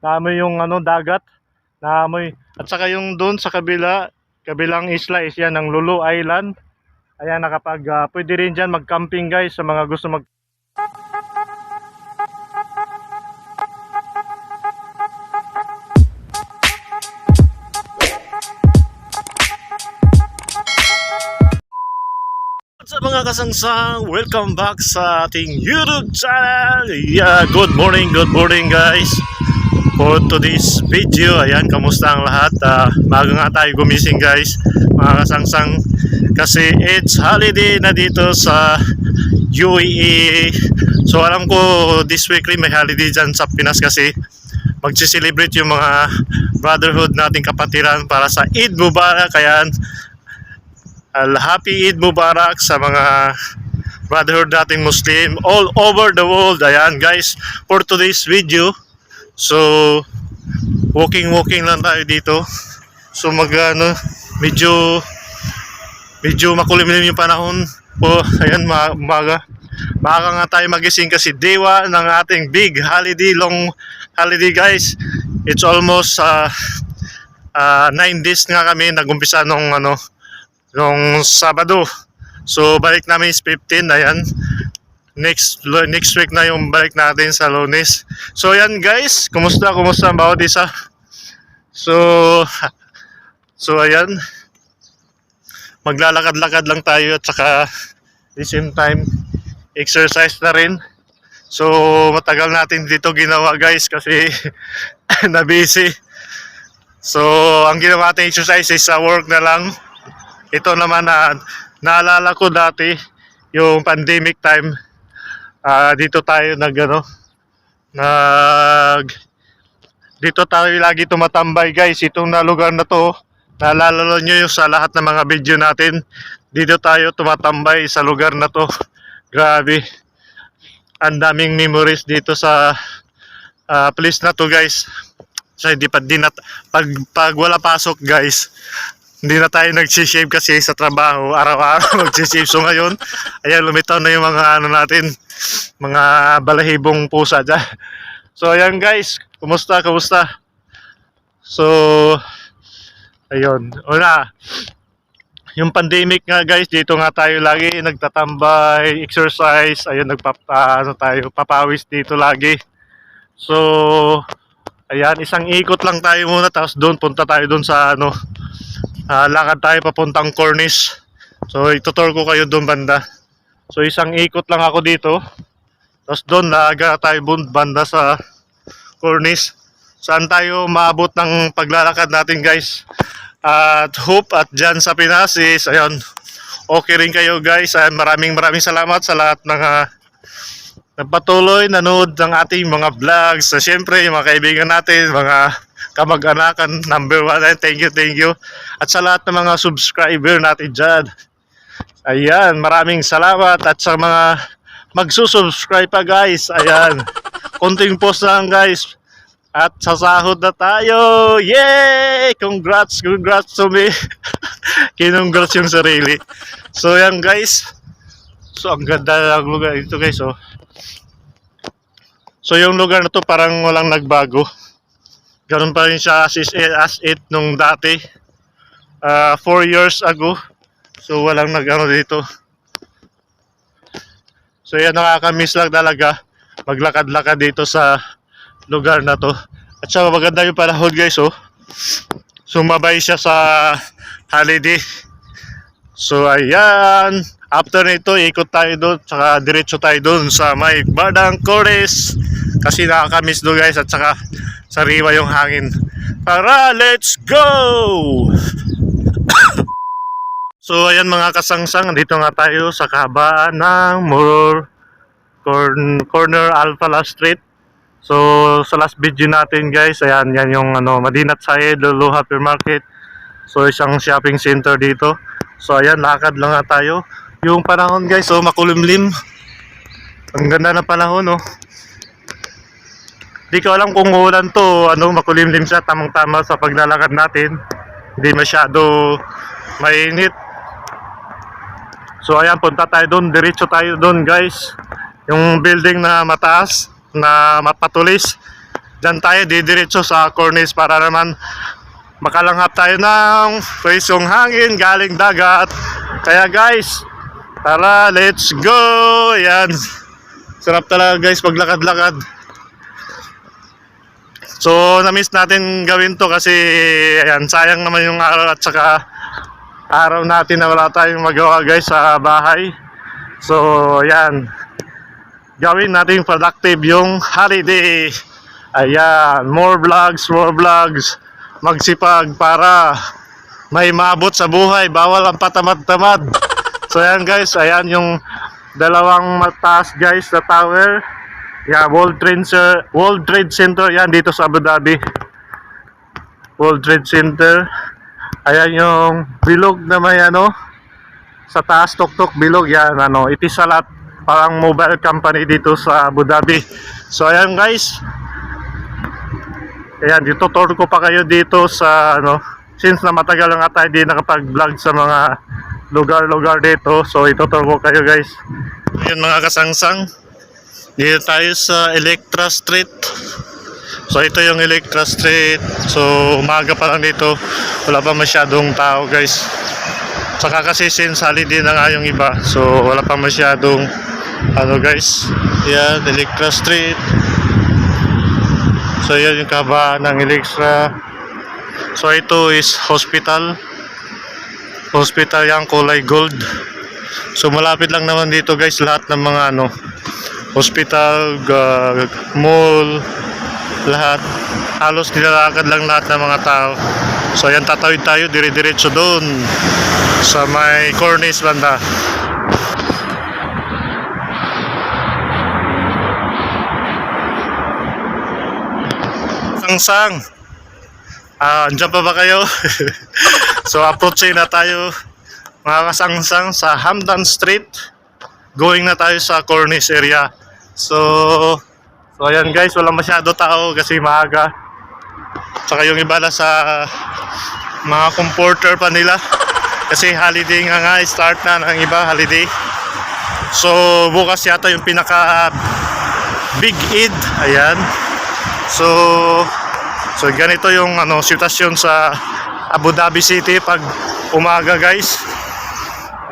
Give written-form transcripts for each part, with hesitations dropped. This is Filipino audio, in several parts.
Naamoy yung dagat. Naamoy. At saka yung doon sa kabilang isla is yan ng Lulu Island. Ayan, pwede rin dyan mag-camping guys sa mga gusto mag. Sa mga kasangsang, welcome back sa ating YouTube channel. Yeah, good morning guys. For today's video, ayan, kamusta ang lahat? Maaga nga tayo gumising guys, mga kasangsang, kasi it's holiday na dito sa UAE. So alam ko this week rin may holiday dyan sa Pinas kasi magsi-celebrate yung mga brotherhood nating kapatiran para sa Eid Mubarak. Ayan, Happy Eid Mubarak sa mga brotherhood nating Muslim all over the world. Ayan guys, for today's video, so walking lang tayo dito. So medyo makulimlim yung panahon po. Ayan, maaga nga tayo magising kasi day 1 ng ating big holiday, long holiday guys. It's almost 9 days nga kami nagumpisa nung Sabado. So balik namin is 15. Ayan, next week na yung balik natin sa Lunes. So ayan guys, kumusta ang bawat isa? So ayan, maglalakad-lakad lang tayo at saka the same time exercise na rin. So matagal natin dito ginawa guys kasi na busy. So ang ginawa natin exercise is sa work na lang. Ito naman naalala ko dati yung pandemic time, dito tayo dito tayo lagi tumatambay guys. Itong lugar na to, naalala nyo yung sa lahat ng mga video natin, dito tayo tumatambay sa lugar na to. Grabe, ang daming memories dito sa place na to guys. So pag wala pasok guys, hindi na tayo nagsishave kasi sa trabaho, araw-araw magsishave. So ngayon, ayan, lumitaw na yung mga natin, mga balahibong pusa dyan. So ayan guys, kumusta? So ayun, yung pandemic nga guys, dito nga tayo lagi nagtatambay, exercise, ayun, papawis dito lagi. So ayan, isang ikot lang tayo muna, tapos punta tayo doon sa lakad tayo papuntang Corniche. So itutur ko kayo doon banda. So isang ikot lang ako dito, tapos doon laga tayo banda sa Corniche. Saan tayo maabot ng paglalakad natin guys? At hope at dyan sa Pinas is ayun, okay rin kayo guys. Maraming salamat sa lahat ng nagpatuloy nanood ng ating mga vlogs. Siyempre yung mga kaibigan natin, mga kamag-anakan, number 1, thank you. At sa lahat ng mga subscriber natin dyan, ayan, maraming salamat. At sa mga magsusubscribe pa guys, ayan, konting post lang guys, at sasahod na tayo. Yay! Congrats to me. Kinongrats yung sarili. So ayan guys, so ang ganda ng lugar dito guys. So yung lugar na to parang walang nagbago, ganun pa rin siya as it nung dati, 4 years ago. So walang dito. So yan, nakakamiss lang talaga maglakad-lakad dito sa lugar na to. At saka maganda yung panahon guys. Sumabay siya sa holiday. So ayan, after nito ikot tayo doon, saka diretso tayo doon sa may Badang Corniche kasi nakakamiss doon guys. At saka sariwa yung hangin. Tara, let's go! So ayan mga kasangsang, dito nga tayo sa kahabaan ng corner Alfala Street. So sa last video natin guys, ayan, yan yung Madinat Zayed Lulu Hypermarket. So isang shopping center dito. So ayan, lakad lang nga tayo. Yung panahon guys, makulimlim. Ang ganda ng panahon. Di ko alam kung uulan to, makulimlim siya, tamang-tama sa paglalakad natin. Hindi masyado mainit. So ayan, punta tayo doon, diretso tayo doon guys. Yung building na mataas, na mapatulis. dyan tayo didiretso sa Cornice para naman makalanghap tayo ng presong hangin galing dagat. Kaya guys, tara, let's go! Yan. Sarap talaga guys maglakad-lakad. So, na-miss natin gawin to kasi ayan, sayang naman yung araw at saka araw natin na wala tayong magawa guys sa bahay. So, ayan. Gawin natin productive yung holiday. Ayan, more vlogs. Magsipag para may maabot sa buhay. Bawal ang patamad-tamad. So, ayan guys, ayan yung dalawang mataas guys na tower. Yeah, World Trade Center yan dito sa Abu Dhabi. World Trade Center. Ayan yung bilog na may ano sa taas, tuktok bilog yan, ano, Etisalat, parang mobile company dito sa Abu Dhabi. So ayan guys. Ayan, dito tour ko pa kayo dito sa ano, since na matagal lang tayo di nakapag-vlog sa mga lugar-lugar dito. So ito tour ko kayo guys. Ayan mga kasangsang. Dito tayo sa Electra Street. So ito yung Electra Street. So umaga pa lang dito. Wala pa masyadong tao guys. Saka kasi since holiday na nga yung iba. So wala pa masyadong ano guys. Yan, Electra Street. So yan yung kabaan ng Electra. So ito is hospital. Hospital yung kulay gold. So malapit lang naman dito guys lahat ng mga ano, hospital, mall, lahat. Halos nilalakad lang lahat ng mga tao. So ayan, tatawid tayo dire-diretso doon sa may Cornice banda. Sangsang, andyan pa ba kayo? So approaching na tayo mga kasangsang sa Hamdan Street. Going na tayo sa Cornice area. So ayan guys, walang masyado tao kasi maaga. Saka yung iba na sa mga comforter pa nila. Kasi holiday nga, start na ng iba, holiday. So bukas yata yung pinaka Big Eid. Ayan. So ganito yung ano, sitwasyon sa Abu Dhabi City pag umaga guys.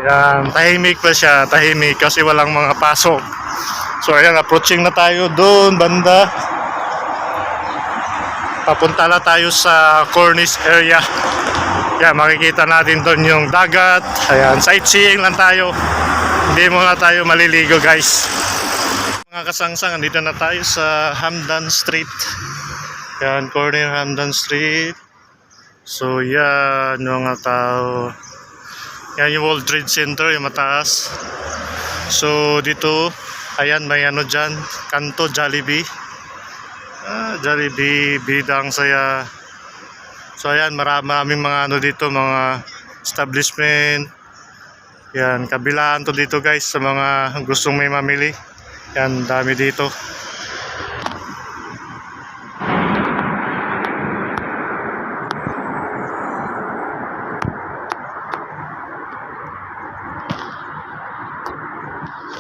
Ayan, tahimik pa siya, tahimik kasi walang mga pasok. So ayan, approaching na tayo doon banda. Papunta na tayo sa Cornice area. Ayan, makikita natin doon yung dagat. Ayan, sightseeing lang tayo. Hindi muna tayo maliligo guys. Mga kasangsang, andito na tayo sa Hamdan Street. Ayan, corner Hamdan Street. So yan, mga tao. Yan yung World Trade Center, yung mataas. So dito, ayan, may ano dyan, kanto Jollibee. Jollibee, bidang saya. So ayan, maraming mga ano dito, mga establishment. Yan, kabilaan to dito guys sa mga gustong may mamili. Yan, dami dito.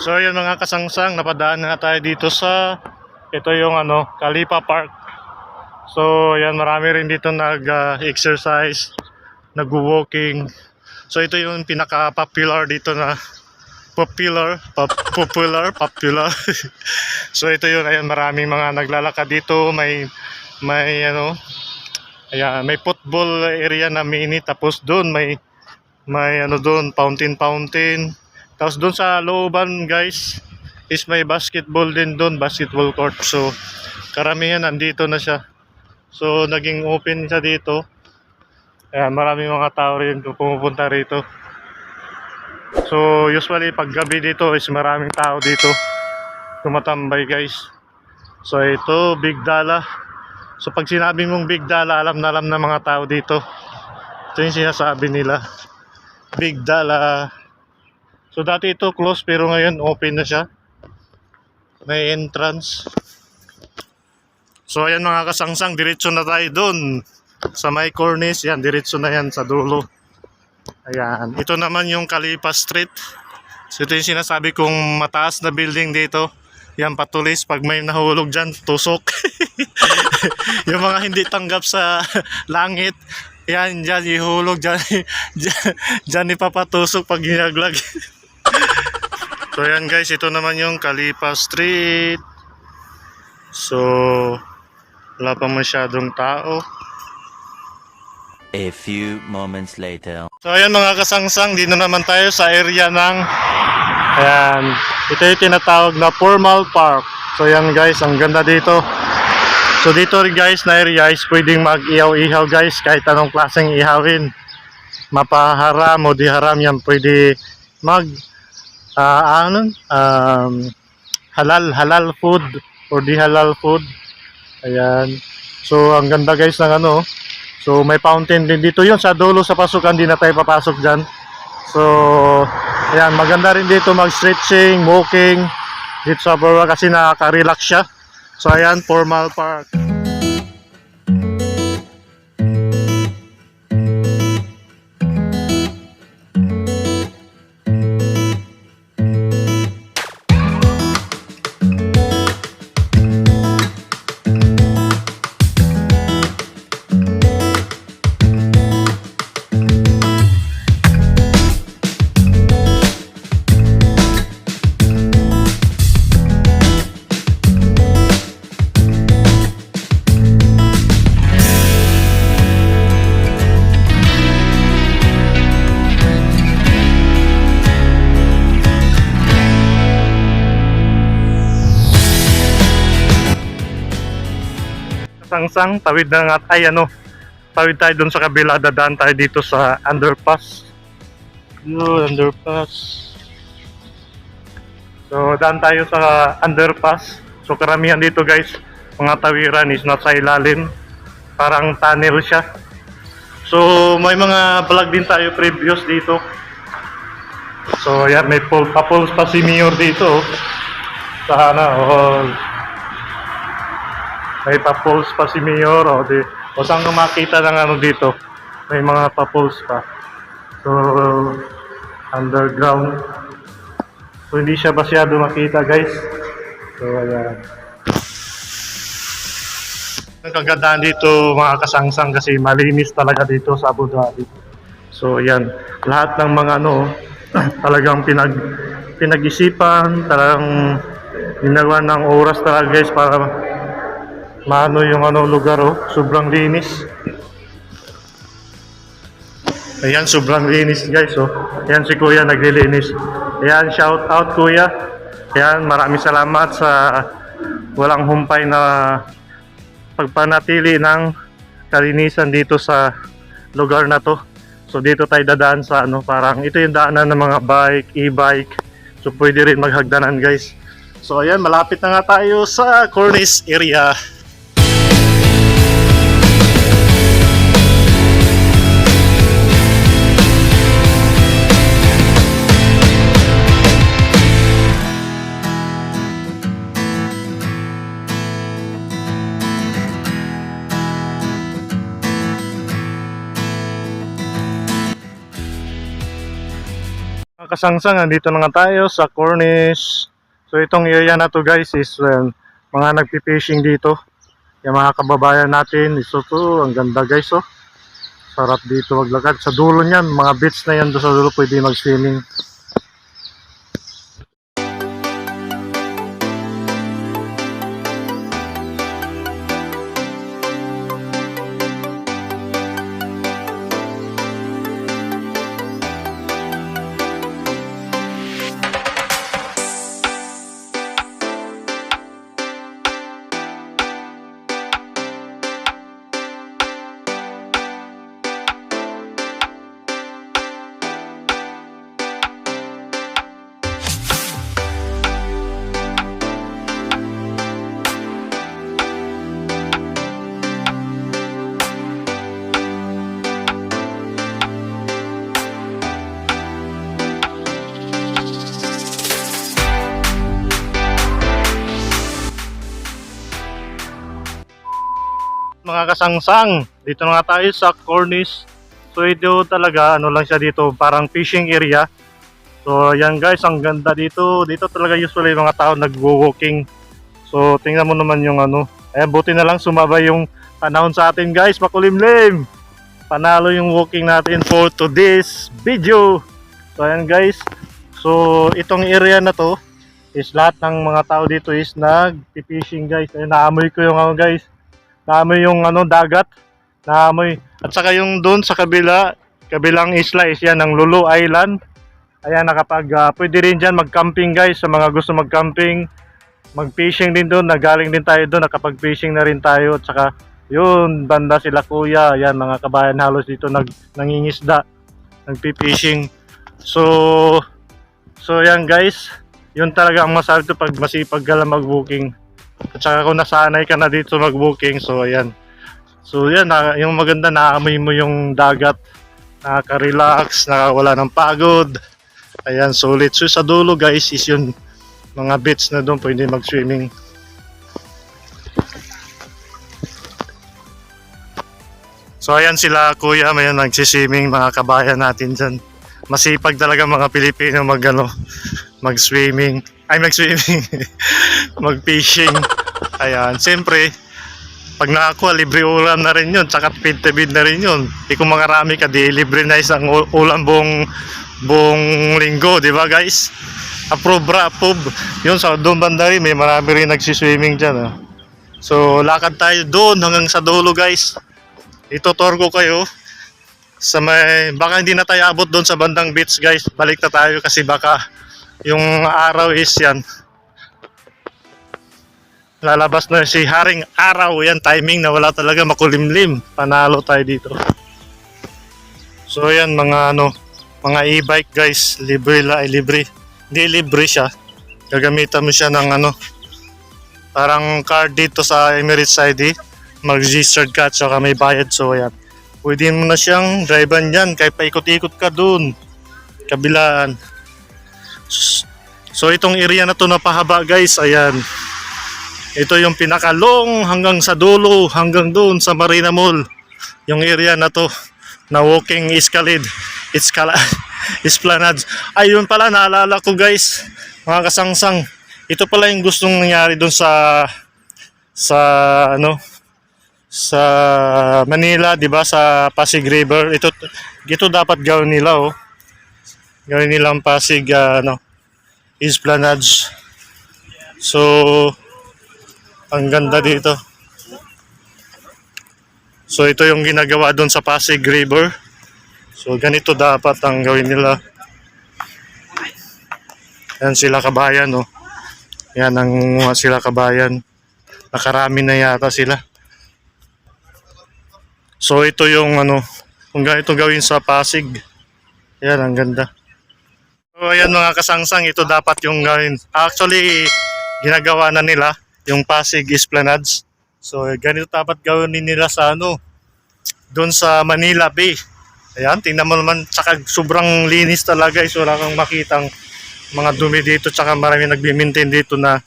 So yun mga kasangsang, napadaan na tayo dito sa ito yung ano, Khalifa Park. So yan, marami rin dito nag-exercise, nag-walking. So ito yung pinaka-popular dito na popular. So ito yun, ayan, maraming mga naglalakad dito, may ano, ayan, may football area na mini, tapos doon may ano doon, fountain. Tapos doon sa looban guys is may basketball din doon, basketball court. So karamihan nandito na siya. So naging open siya dito. Ayan, maraming mga tao rin pumupunta rito. So usually pag gabi dito is maraming tao dito tumatambay guys. So ito, Big Dala. So pag sinabi mong Big Dala, alam na mga tao dito. Ito yung sinasabi nila, Big Dala. So dati ito close pero ngayon open na siya. May entrance. So ayan mga kasangsang, diretso na tayo doon sa may Cornice. Yan, diretso na yan sa dulo. Ayan, ito naman yung Khalifa Street. So ito yung sinasabi kong mataas na building dito. Yan, patulis pag may nahulog dyan, tusok. Yung mga hindi tanggap sa langit, yan, dyan, ihulog dyan, dyan ipapatusok pag ginaglag. So yan guys, ito naman yung Kalipa Street. So, wala pa masyadong tao. A few moments later. So ayan mga kasangsang, dito naman tayo sa area ng ayan, ito yung tinatawag na Formal Park. So yan guys, ang ganda dito. So dito rin guys na area is pwedeng mag-ihaw-ihaw guys, kahit anong klaseng ihawin. Mapaharam o di haram yan, pwede mag halal food or di halal food. Ayan. So ang ganda guys ng ano. So may fountain din dito, yun sa dulo sa pasukan, hindi na tayo papasok dyan. So ayan, maganda rin dito mag-stretching, walking dito sa baba kasi nakaka-relax siya. So ayan, Formal Park. Sangsang, tawid na nga tayo, tawid tayo dun sa kabila, dadaan tayo dito sa underpass. Yun, underpass. So, daan tayo sa underpass. So, karamihan dito guys, mga tawiran is nasa ilalim. Parang tunnel siya. So, may mga vlog din tayo previous dito. So, yan, may pa-pulse pa si Mayor dito. Sa may pa-pulse pa si Mayor, o saan ka makita ng ano dito, may mga pa-pulse pa. So underground, so hindi siya masyado makita guys. So ayan, ang kagandahan dito mga kasangsang kasi malinis talaga dito sa Abu Dhabi. So ayan, lahat ng mga talagang pinag-isipan, talagang ginawa ng oras talaga guys para maano yung lugar, sobrang linis. Ayan, sobrang linis guys, ayan si kuya naglilinis. Ayan, shout out kuya. Ayan, maraming salamat sa walang humpay na pagpanatili ng kalinisan dito sa lugar na to. So dito tayo dadaan sa parang ito yung daanan ng mga bike, e-bike. So pwede rin maghagdanan guys. So ayan, malapit na nga tayo sa Cornice area. Kasangsang, dito na nga tayo sa Cornice. So itong area na to guys is mga nagpi-fishing dito. Yung mga kababayan natin, so to, ang ganda guys, sarap dito maglakad. Sa dulo niyan, mga beach na yan doon sa dulo, pwede mag-swimming. Mga kasangsang, dito na nga tayo sa Cornice. So ito talaga, lang siya dito, parang fishing area. So ayan guys, ang ganda dito. Dito talaga usually mga tao nagwo-walking. So tingnan mo naman yung ano. Eh buti na lang sumabay yung panahon sa atin guys, makulimlim. Panalo yung walking natin for today's video. So ayan guys. So itong area na to is lahat ng mga tao dito is nag-fishing guys. Ayun, naamoy ko yung ano guys. Naamoy yung ano dagat. Naamoy. At saka yung doon sa kabilang isla is yan ng Lulu Island. Ayan, pwede rin dyan mag-camping guys, sa mga gusto mag-camping, mag-fishing din doon, nagaling din tayo doon, nakapag-fishing na rin tayo, at saka yun, banda sila kuya, ayan, mga kabayan halos dito nangingisda, nagpi-fishing. So yan guys, yun talaga ang masabi to pag masipag ka lang mag-booking. At saka kung nasanay ka na dito mag-booking, so ayan. So yan, yung maganda, naamoy mo yung dagat, nakaka-relax, nakawala ng pagod. Ayan, sulit. So sa dulo guys is yun, mga beach na doon pwede mag-swimming. So ayan sila kuya, may nagsiswimming, mga kabayan natin dyan. Masipag talaga mga Pilipino mag-swimming. Mag-swimming. Mag-fishing. Ayan, siyempre, pag nakakuha, libre ulam na rin yun. Tsaka feed na rin yun. Kung makarami ka, di libre na isang ulam buong linggo, di ba guys? Approve. Yun sa doon banda rin, may marami rin nagsiswimming dyan. Oh. So lakad tayo doon hanggang sa dulo guys. Itutur ko kayo sa baka hindi na tayo abot doon sa bandang beach guys. Balik na tayo kasi baka yung araw is yan. Lalabas na si Haring Araw. Yan, timing na wala talaga, makulimlim. Panalo tayo dito. So yan, mga e-bike guys, libre. Hindi libre siya. Gagamitan mo siya ng parang card dito sa Emirates ID. Mag-registered ka at saka may bayad. So ayan. Pwede mo na siyang drivean dyan kahit paikot-ikot ka dun. Kabilaan. So itong area na to napahaba guys. Ayan. Ito yung pinakalong hanggang sa dulo, hanggang doon sa Marina Mall. Yung area na to na walking Esplanade. Ayun pala, naalala ko guys, mga kasangsang, ito pala yung gustong nangyari doon sa Manila, 'di ba, sa Pasig River. Ito dapat gawin nila, oh. Gawin nilang Pasig Esplanade. So ang ganda dito. So ito yung ginagawa doon sa Pasig River. So ganito dapat ang gawin nila. Yan sila kabayan, oh. Yan ang sila kabayan. Nakarami na yata sila. So ito yung kung ganito gawin sa Pasig. Yan, ang ganda. So ayan mga kasangsang, ito dapat yung gawin. Actually, ginagawa na nila yung Pasig Esplanades. So ganito dapat gawin nila sa doon sa Manila Bay. Ayan, tingnan mo naman, tsaka sobrang linis talaga. Wala kang makitang mga dumi dito, tsaka marami nagbi-maintain dito na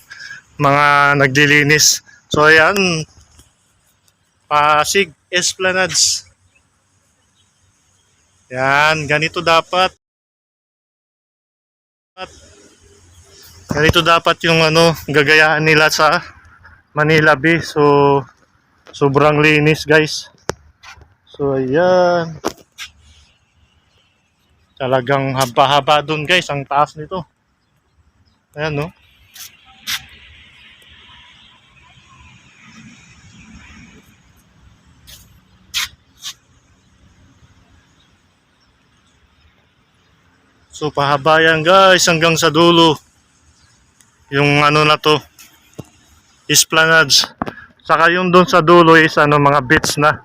mga naglilinis. So ayan, Pasig Esplanades. Yan, ganito dapat. Ganito dapat yung gagayahan nila sa Manila Bay. So sobrang linis guys. So ayan. Talagang haba-haba dun guys, ang taas nito. Ayan, no. So pahaba yan guys hanggang sa dulo. Yung na to, Esplanades. Saka yung doon sa dulo is mga beach na.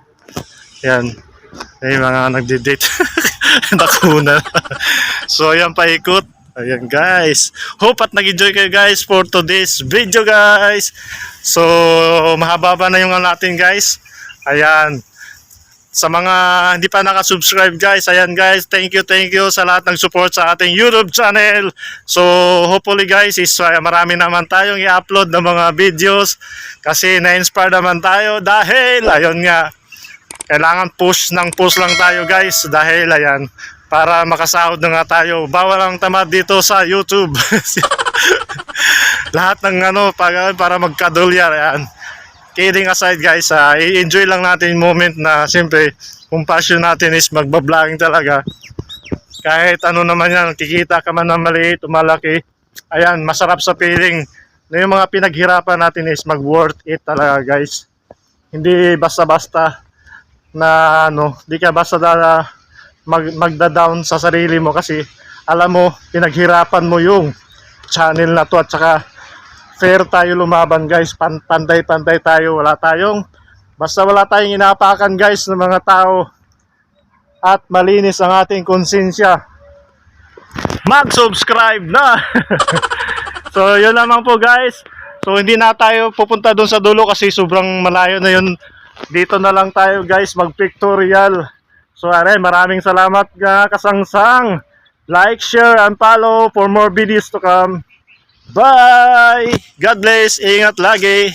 Yan. May mga nagde-date. Nakuna. So ayan, paikot. Ayan guys. Hope at nag-enjoy kayo guys for today's video guys. So mahaba na yung natin guys. Ayan. Sa mga hindi pa nakasubscribe guys, ayan guys, thank you sa lahat ng support sa ating YouTube channel. So hopefully guys is marami naman tayong i-upload ng mga videos kasi na-inspire naman tayo dahil ayun nga, kailangan push lang tayo guys dahil ayan, para makasahod na nga tayo. Bawal ang tamad dito sa YouTube. Lahat ng para magkadolyar. Yan. Kidding aside guys, i-enjoy lang natin yung moment na siyempre kung passion natin is magbabloging talaga. Kahit ano naman yan, kikita ka man ng maliit o malaki. Ayan, masarap sa feeling na yung mga pinaghirapan natin is mag-worth it talaga guys. Hindi basta-basta na di ka basta magda-down sa sarili mo kasi alam mo, pinaghirapan mo yung channel na to at saka fair tayo lumaban guys, pantay-pantay tayo, wala tayong inaapakan guys ng mga tao at malinis ang ating konsensya. Mag-subscribe na. So yun lamang po guys, so hindi na tayo pupunta doon sa dulo kasi sobrang malayo na yun. Dito na lang tayo guys mag-pictorial. So maraming salamat kasangsang. Like, share, and follow for more videos to come. Bye! God bless. Ingat lagi.